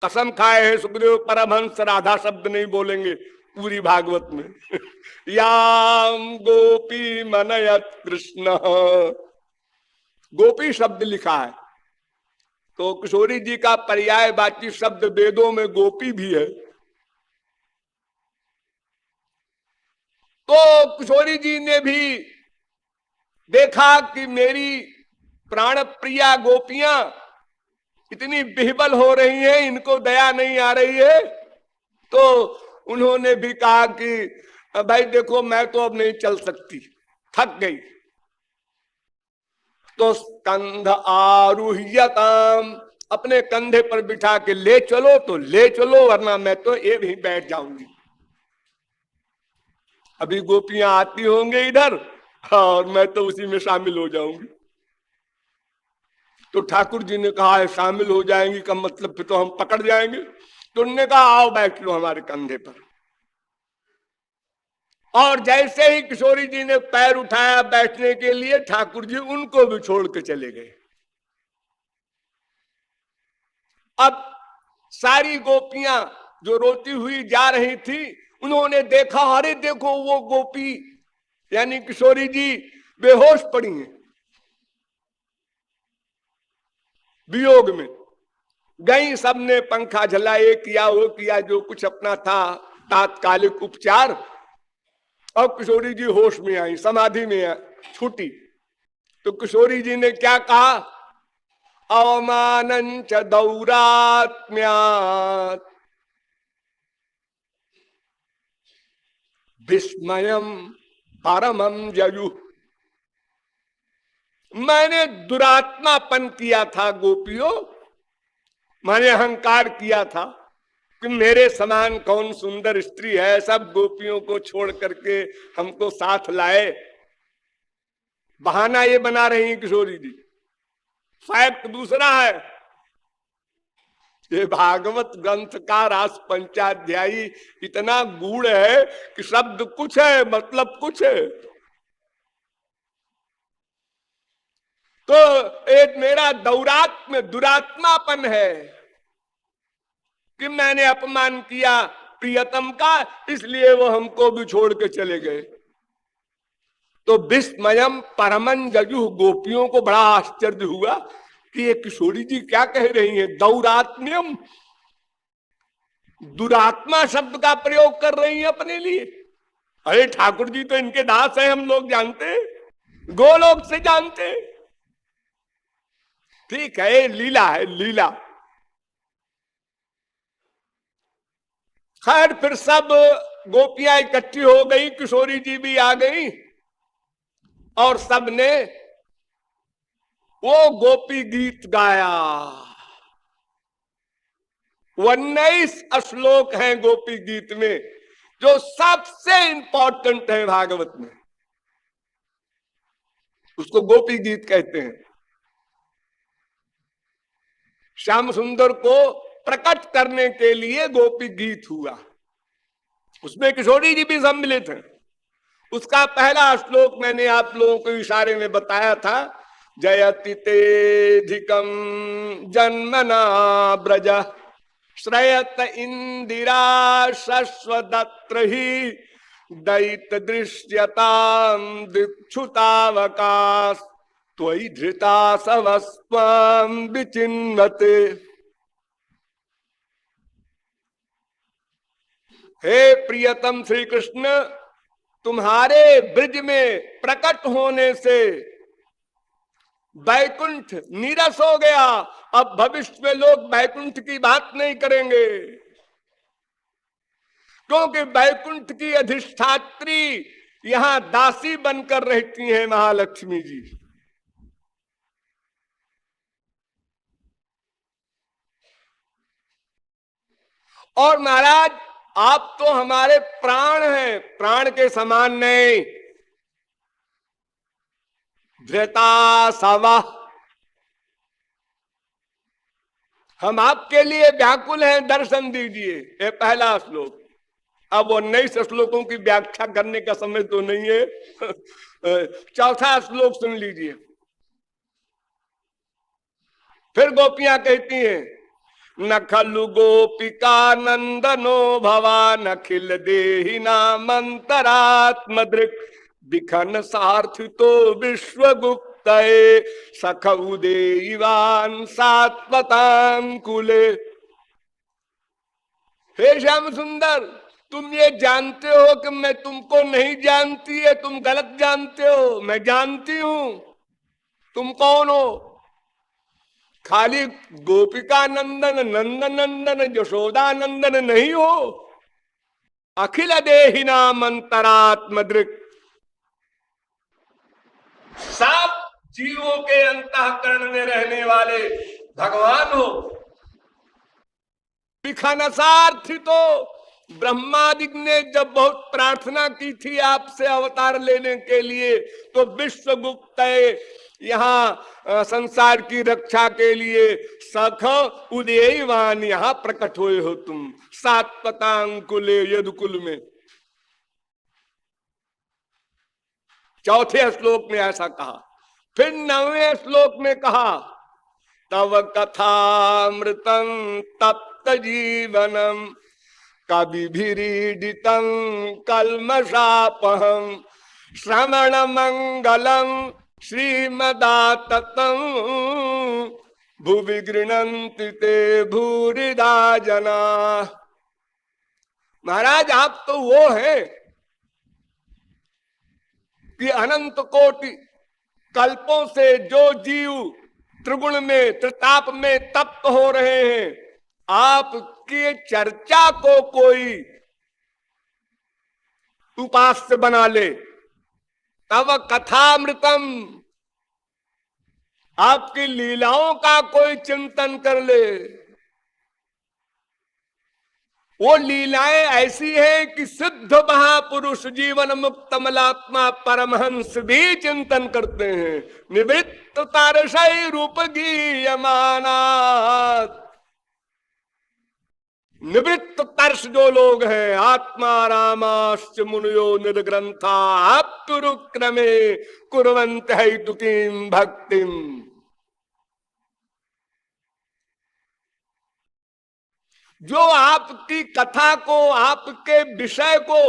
कसम खाए हैं सुखदेव परमहंस, राधा शब्द नहीं बोलेंगे पूरी भागवत में। याम गोपी मनयत कृष्ण, गोपी शब्द लिखा है। तो किशोरी जी का पर्यायवाची शब्द वेदों में गोपी भी है। तो किशोरी जी ने भी देखा कि मेरी प्राण प्रिया गोपियां इतनी बिहबल हो रही हैं, इनको दया नहीं आ रही है, तो उन्होंने भी कहा कि भाई देखो मैं तो अब नहीं चल सकती, थक गई। तो स्कंध आरुह्यताम, अपने कंधे पर बिठा के ले चलो तो ले चलो, वरना मैं तो ये भी बैठ जाऊंगी। अभी गोपियां आती होंगे इधर और मैं तो उसी में शामिल हो जाऊंगी। तो ठाकुर जी ने कहा है शामिल हो जाएंगी का मतलब फिर तो हम पकड़ जाएंगे। तो उन्होंने कहा आओ बैठ लो हमारे कंधे पर। और जैसे ही किशोरी जी ने पैर उठाया बैठने के लिए, ठाकुर जी उनको भी छोड़ के चले गए। अब सारी गोपियां जो रोती हुई जा रही थी, उन्होंने देखा, अरे देखो वो गोपी यानी किशोरी जी बेहोश पड़ी हैं वियोग में। गई, सबने पंखा झलाए, किया वो किया जो कुछ अपना था तात्कालिक उपचार। और किशोरी जी होश में आई, समाधि में छूटी। तो किशोरी जी ने क्या कहा, अवमानं च दौरात्म्यात् विस्मयम परमम जयु। मैंने दुरात्मापन किया था गोपियों, मैंने अहंकार किया था कि मेरे समान कौन सुंदर स्त्री है, सब गोपियों को छोड़ करके हमको साथ लाए। बहाना ये बना रही हैं किशोरी जी, फैक्ट दूसरा है। ये भागवत ग्रंथ का रास पंचाध्यायी इतना गूढ़ है कि शब्द कुछ है मतलब कुछ है। तो एक मेरा दौरात्म्य दुरात्मापन है कि मैंने अपमान किया प्रियतम का, इसलिए वो हमको भी छोड़ के चले गए। तो विस्मयम परमन जजु, गोपियों को बड़ा आश्चर्य हुआ कि ये किशोरी जी क्या कह रही हैं, दौरात्म्यम, दुरात्मा शब्द का प्रयोग कर रही हैं अपने लिए। अरे ठाकुर जी तो इनके दास है, हम लोग जानते, गोलोक से जानते। ठीक है, लीला है लीला। खैर फिर सब गोपियां इकट्ठी हो गई, किशोरी जी भी आ गई और सबने वो गोपी गीत गाया। 19 श्लोक हैं गोपी गीत में, जो सबसे इंपॉर्टेंट है भागवत में, उसको गोपी गीत कहते हैं। श्याम सुंदर को प्रकट करने के लिए गोपी गीत हुआ, उसमें किशोरी जी भी सम्मिलित हैं। उसका पहला श्लोक मैंने आप लोगों को इशारे में बताया था, जयति तेधिकम जन्मना ब्रज श्रयत इंदिरा शश्वदत्र ही दैत दृश्यताम दिक्षुतावकाश त्वयि धृता सवस्वाम विचिन्वते। हे प्रियतम श्री कृष्ण, तुम्हारे ब्रिज में प्रकट होने से वैकुंठ नीरस हो गया। अब भविष्य में लोग वैकुंठ की बात नहीं करेंगे, क्योंकि वैकुंठ की अधिष्ठात्री यहां दासी बनकर रहती हैं महालक्ष्मी जी। और महाराज आप तो हमारे प्राण हैं, प्राण के समान नहीं। धृता सवा, हम आपके लिए व्याकुल हैं, दर्शन दीजिए। ये पहला श्लोक। अब 19 श्लोकों की व्याख्या करने का समय तो नहीं है। चौथा श्लोक सुन लीजिए। फिर गोपियां कहती हैं, न खलु गोपिका नंदनो भवान अखिल देहि नामंतरात्म दृक् विखन सार्थितो विश्वगुप्त सखउ देवान सात्वतांकुले। हे श्याम सुंदर, तुम ये जानते हो कि मैं तुमको नहीं जानती है, तुम गलत जानते हो, मैं जानती हूं। तुम कौन हो? खाली गोपिका नंदन, नंदन नंदन, यशोदा नंदन नहीं हो। अखिल देहि नाम अंतरात्म दृक्, सब जीवों के अंतःकरण में रहने वाले भगवान हो। विखनसार्थी तो ब्रह्मादिक ने जब बहुत प्रार्थना की थी आपसे अवतार लेने के लिए, तो विश्वगुप्त यहाँ संसार की रक्षा के लिए सख उदयवान यहाँ प्रकट हुए हो तुम, सात पतांकुले यदुकुल में। चौथे श्लोक में ऐसा कहा। फिर 9वें श्लोक में कहा, तव कथामृतं तप्त जीवनम कविभिरीडितं कल्मषापहं श्रवण मंगलम श्रीमदाततं भुवि गृह्णन्ति ते भूरिदा जना। महाराज आप तो वो हैं कि अनंत कोटि कल्पों से जो जीव त्रिगुण में त्रिताप में तप्त हो रहे हैं, आपकी चर्चा को कोई उपास्य बना ले, तब कथामृतम, आपकी लीलाओं का कोई चिंतन कर ले। वो लीलाएं ऐसी हैं कि सिद्ध महापुरुष जीवन मुक्त मलात्मा परमहंस भी चिंतन करते हैं। निवृत्त तारसई रूप गीयमानात्, निवृत्त तर्ष जो लोग हैं, आत्मा रामाश्च मुनियो निर्ग्रंथा आप्तुरुक्रमे कुर्वन्त हैतुकीं भक्तिम। जो आपकी कथा को, आपके विषय को,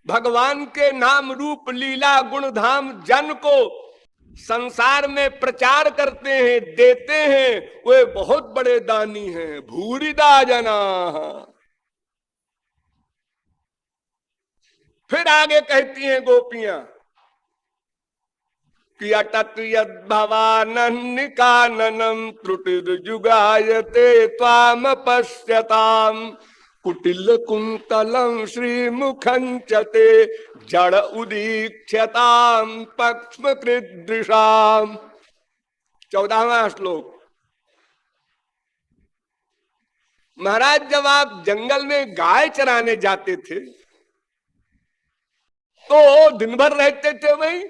भगवान के नाम रूप लीला गुण धाम जन को संसार में प्रचार करते हैं, देते हैं, वे बहुत बड़े दानी हैं। भूरिदा जना। फिर आगे कहती हैं गोपियां कि अटत यद्भवानन्निकाननम त्रुटिर्जुगायते त्वाम पश्यताम कुटिल कुंतलम श्रीमुखं चते जड़ उदीक्षताम पक्ष्म कृदृशाम। 14वां श्लोक। महाराज जब आप जंगल में गाय चराने जाते थे तो दिन भर रहते थे वहीं,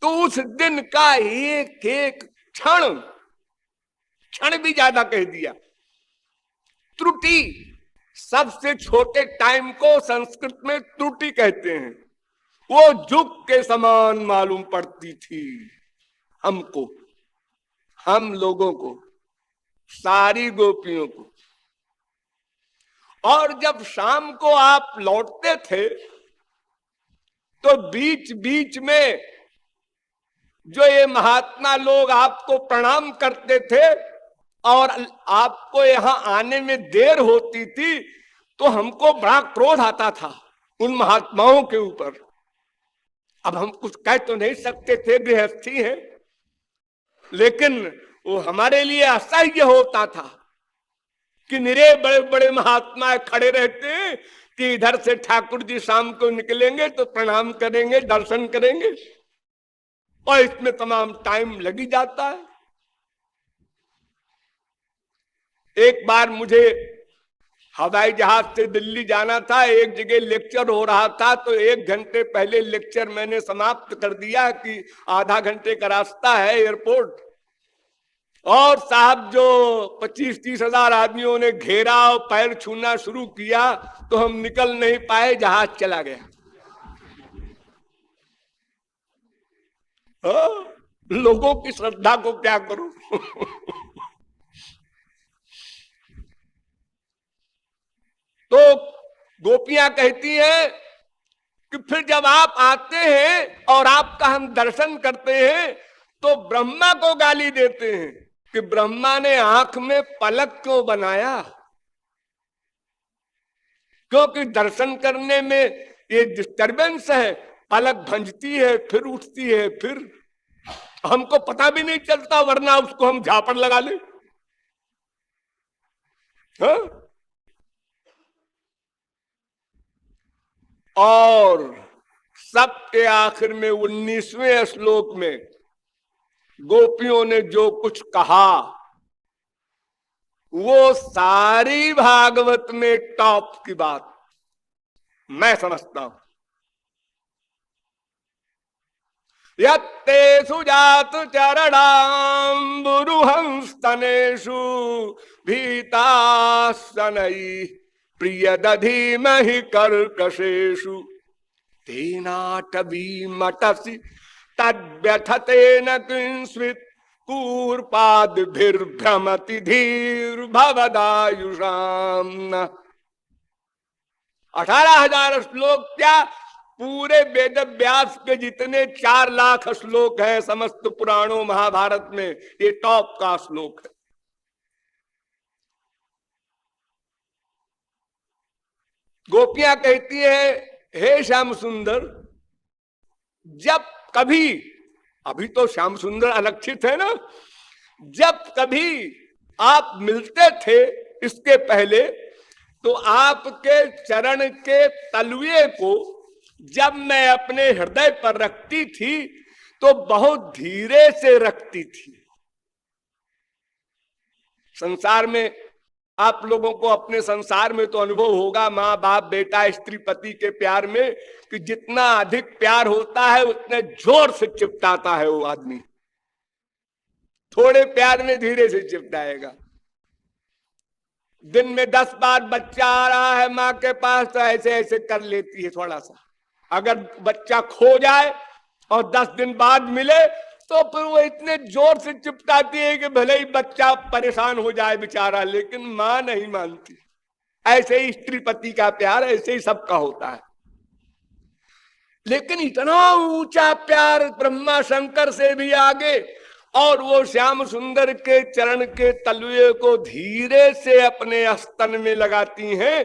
तो उस दिन का एक एक क्षण, क्षण भी ज्यादा कह दिया, त्रुटि, सबसे छोटे टाइम को संस्कृत में त्रुटि कहते हैं, वो जुग के समान मालूम पड़ती थी हमको, हम लोगों को, सारी गोपियों को। और जब शाम को आप लौटते थे तो बीच बीच में जो ये महात्मा लोग आपको प्रणाम करते थे और आपको यहां आने में देर होती थी, तो हमको बड़ा क्रोध आता था उन महात्माओं के ऊपर। अब हम कुछ कह तो नहीं सकते थे, गृहस्थी है, लेकिन वो हमारे लिए असह्य होता था कि निरे बड़े बड़े महात्मा खड़े रहते कि इधर से ठाकुर जी शाम को निकलेंगे तो प्रणाम करेंगे, दर्शन करेंगे, और इसमें तमाम टाइम लगी जाता है। एक बार मुझे हवाई जहाज से दिल्ली जाना था, एक जगह लेक्चर हो रहा था, तो 1 घंटे पहले लेक्चर मैंने समाप्त कर दिया कि आधा घंटे का रास्ता है एयरपोर्ट, और साहब जो 25-30 हजार आदमियों ने घेरा और पैर छूना शुरू किया, तो हम निकल नहीं पाए, जहाज चला गया। लोगों की श्रद्धा को क्या करूं। तो गोपियां कहती हैं कि फिर जब आप आते हैं और आपका हम दर्शन करते हैं तो ब्रह्मा को गाली देते हैं कि ब्रह्मा ने आंख में पलक क्यों बनाया, क्योंकि दर्शन करने में ये डिस्टरबेंस है, पलक भंजती है फिर उठती है, फिर हमको पता भी नहीं चलता, वरना उसको हम झापड़ लगा ले। हाँ? और सबके आखिर में 19वें श्लोक में गोपियों ने जो कुछ कहा वो सारी भागवत में टॉप की बात मैं समझता हूं। यत्ते सुजात चरणाम्बुरुहंस्तनेषु भीतासनैः प्रियदधीमहि कर्कशेषु तेनाटवीमटसि तद्व्यथतेन किंस्वित् कूर्पाद्भिर्भ्रमति धीर्भवदायुषाम्। 18,000 श्लोक क्या, पूरे वेद व्यास के जितने 4 लाख श्लोक हैं समस्त पुराणों महाभारत में, ये टॉप का श्लोक है। गोपियां कहती है, हे श्याम सुंदर, जब कभी, अभी तो श्याम सुंदर अलक्षित है ना, जब कभी आप मिलते थे इसके पहले, तो आपके चरण के तलुए को जब मैं अपने हृदय पर रखती थी तो बहुत धीरे से रखती थी। संसार में आप लोगों को अपने संसार में तो अनुभव होगा, माँ बाप बेटा स्त्री पति के प्यार में, कि जितना अधिक प्यार होता है उतने जोर से चिपटाता है वो आदमी, थोड़े प्यार में धीरे से चिपटाएगा। दिन में 10 बार बच्चा आ रहा है माँ के पास तो ऐसे ऐसे कर लेती है थोड़ा सा। अगर बच्चा खो जाए और 10 दिन बाद मिले तो फिर वो इतने जोर से चिपटाती है कि भले ही बच्चा परेशान हो जाए बेचारा, लेकिन मां नहीं मानती। ऐसे ही स्त्री पति का प्यार ऐसे ही सबका होता है। लेकिन इतना ऊंचा प्यार ब्रह्मा शंकर से भी आगे, और वो श्याम सुंदर के चरण के तलुए को धीरे से अपने स्तन में लगाती हैं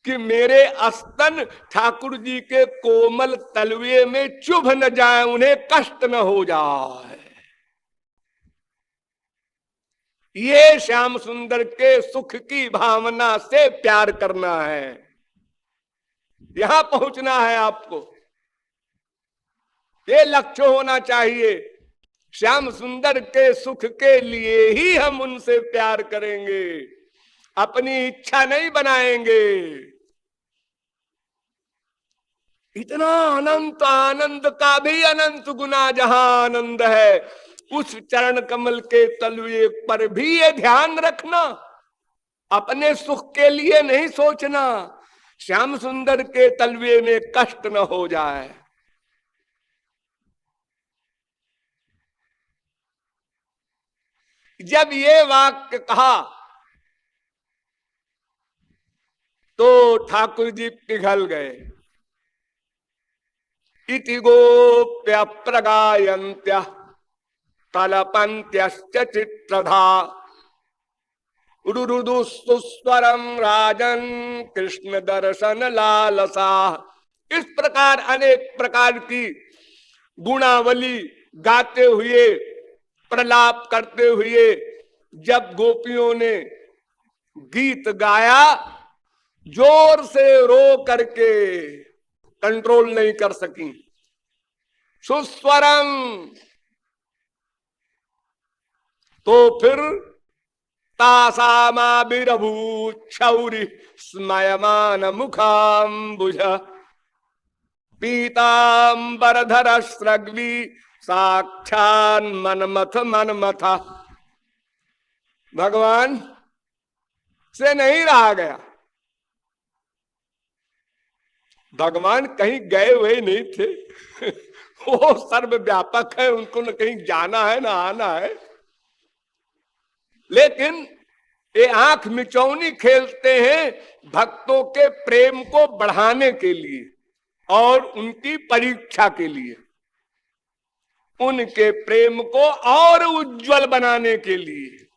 कि मेरे स्तन ठाकुर जी के कोमल तलुए में चुभ न जाए, उन्हें कष्ट न हो जाए। ये श्याम सुंदर के सुख की भावना से प्यार करना है, यहां पहुंचना है आपको, ये लक्ष्य होना चाहिए। श्याम सुंदर के सुख के लिए ही हम उनसे प्यार करेंगे, अपनी इच्छा नहीं बनाएंगे। इतना अनंत आनंद का भी अनंत गुना जहां आनंद है, उस चरण कमल के तलुए पर भी ये ध्यान रखना, अपने सुख के लिए नहीं सोचना, श्याम सुंदर के तलुए में कष्ट न हो जाए। जब ये वाक्य कहा तो ठाकुर जी पिघल गए। इति गोप्य प्रगायन्त्य तलपन्त्यश्च चित्रधा रुरुदुस्तुस्वरम राजन कृष्ण दर्शन लालसा। इस प्रकार अनेक प्रकार की गुणावली गाते हुए, प्रलाप करते हुए जब गोपियों ने गीत गाया, जोर से रो करके कंट्रोल नहीं कर सकी। सुस्वरम, तो फिर तासामाभिरभूत क्षौरि स्मयमान मुखाम्बुज पीतांबरधर स्रग्वी साक्षान मनमथ मनमथा। भगवान से नहीं रहा गया। भगवान कहीं गए हुए नहीं थे वो सर्वव्यापक है, उनको न कहीं जाना है ना आना है। लेकिन ये आंख मिचौनी खेलते हैं भक्तों के प्रेम को बढ़ाने के लिए और उनकी परीक्षा के लिए, उनके प्रेम को और उज्जवल बनाने के लिए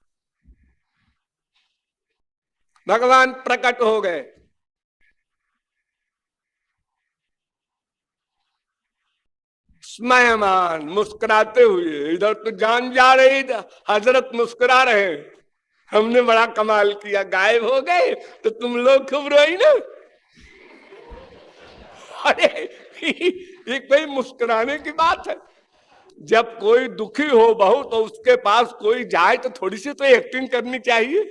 भगवान प्रकट हो गए। स्मयमान, मुस्कुराते हुए। इधर तो जान जा रही, हजरत मुस्कुरा रहे हैं। हमने बड़ा कमाल किया, गायब हो गए तो तुम लोग खूब रोई ना। अरे एक भाई मुस्कुराने की बात है। जब कोई दुखी हो बहुत तो उसके पास कोई जाए तो थोड़ी सी तो एक्टिंग करनी चाहिए।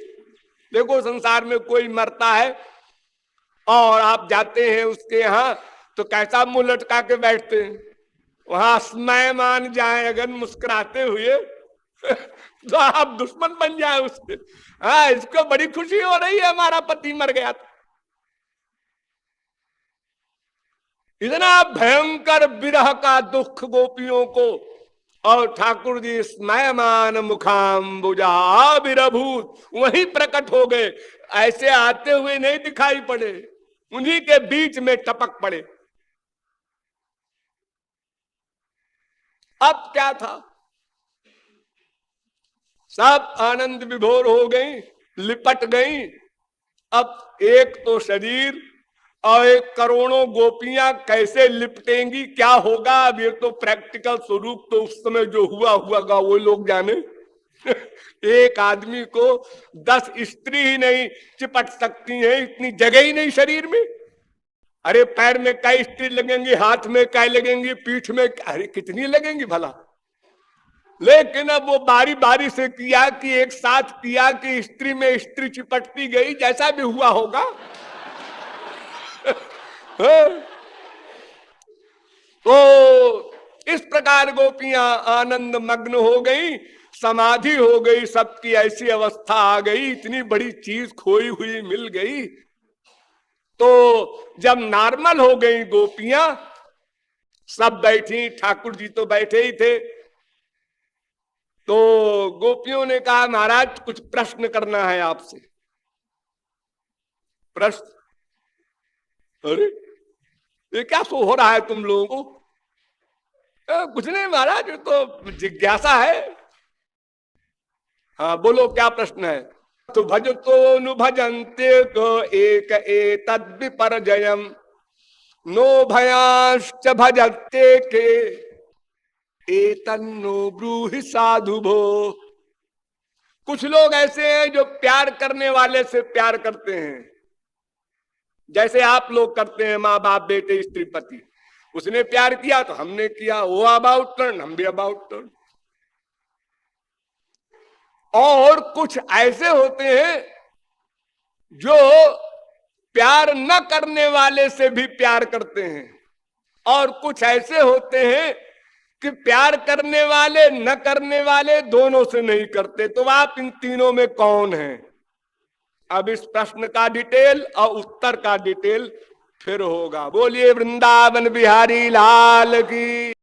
देखो संसार में कोई मरता है और आप जाते हैं उसके यहाँ तो कैसा मुंह लटका के बैठते हैं। वहां स्मयमान जाए अगर मुस्कुराते हुए तो आप दुश्मन बन जाए उसके। हाँ, इसको बड़ी खुशी हो रही है, हमारा पति मर गया था। इतना भयंकर विरह का दुख गोपियों को, और ठाकुर जी स्मयमान मुखाम्बुजा विरभूत वहीं प्रकट हो गए। ऐसे आते हुए नहीं दिखाई पड़े, उन्हीं के बीच में टपक पड़े। अब क्या था, सब आनंद विभोर हो गई, लिपट गई। अब एक तो शरीर और एक करोड़ों गोपियां कैसे लिपटेंगी, क्या होगा। अब ये तो प्रैक्टिकल स्वरूप तो उस समय जो हुआ हुआ वो लोग जाने। एक आदमी को 10 स्त्री ही नहीं चिपट सकती हैं, इतनी जगह ही नहीं शरीर में। अरे पैर में कई स्त्री लगेंगी, हाथ में कई लगेंगी, पीठ में अरे कितनी लगेंगी भला। लेकिन अब वो बारी बारी से किया कि एक साथ किया कि स्त्री में स्त्री चिपटती गई, जैसा भी हुआ होगा। तो इस प्रकार गोपियां आनंद मग्न हो गई, समाधि हो गई, सबकी ऐसी अवस्था आ गई, इतनी बड़ी चीज खोई हुई मिल गई। तो जब नॉर्मल हो गई गोपियां, सब बैठी, ठाकुर जी तो बैठे ही थे। तो गोपियों ने कहा महाराज कुछ प्रश्न करना है आपसे। प्रश्न? अरे ये क्या सो हो रहा है तुम लोगों को? कुछ नहीं महाराज, तो जिज्ञासा है। हाँ बोलो क्या प्रश्न है। तो भज तो नु भजन्ते को एक तद विपर्जयम नो भयांश्च भजते के एतन्नो ब्रूहि साधु भो। कुछ लोग ऐसे हैं जो प्यार करने वाले से प्यार करते हैं, जैसे आप लोग करते हैं, माँ बाप बेटे स्त्री पति। उसने प्यार किया तो हमने किया, वो अबाउट टर्न, हम भी अबाउट टर्न। और कुछ ऐसे होते हैं जो प्यार न करने वाले से भी प्यार करते हैं, और कुछ ऐसे होते हैं कि प्यार करने वाले न करने वाले दोनों से नहीं करते। तो आप इन तीनों में कौन हैं? अब इस प्रश्न का डिटेल और उत्तर का डिटेल फिर होगा। बोलिए वृंदावन बिहारी लाल की।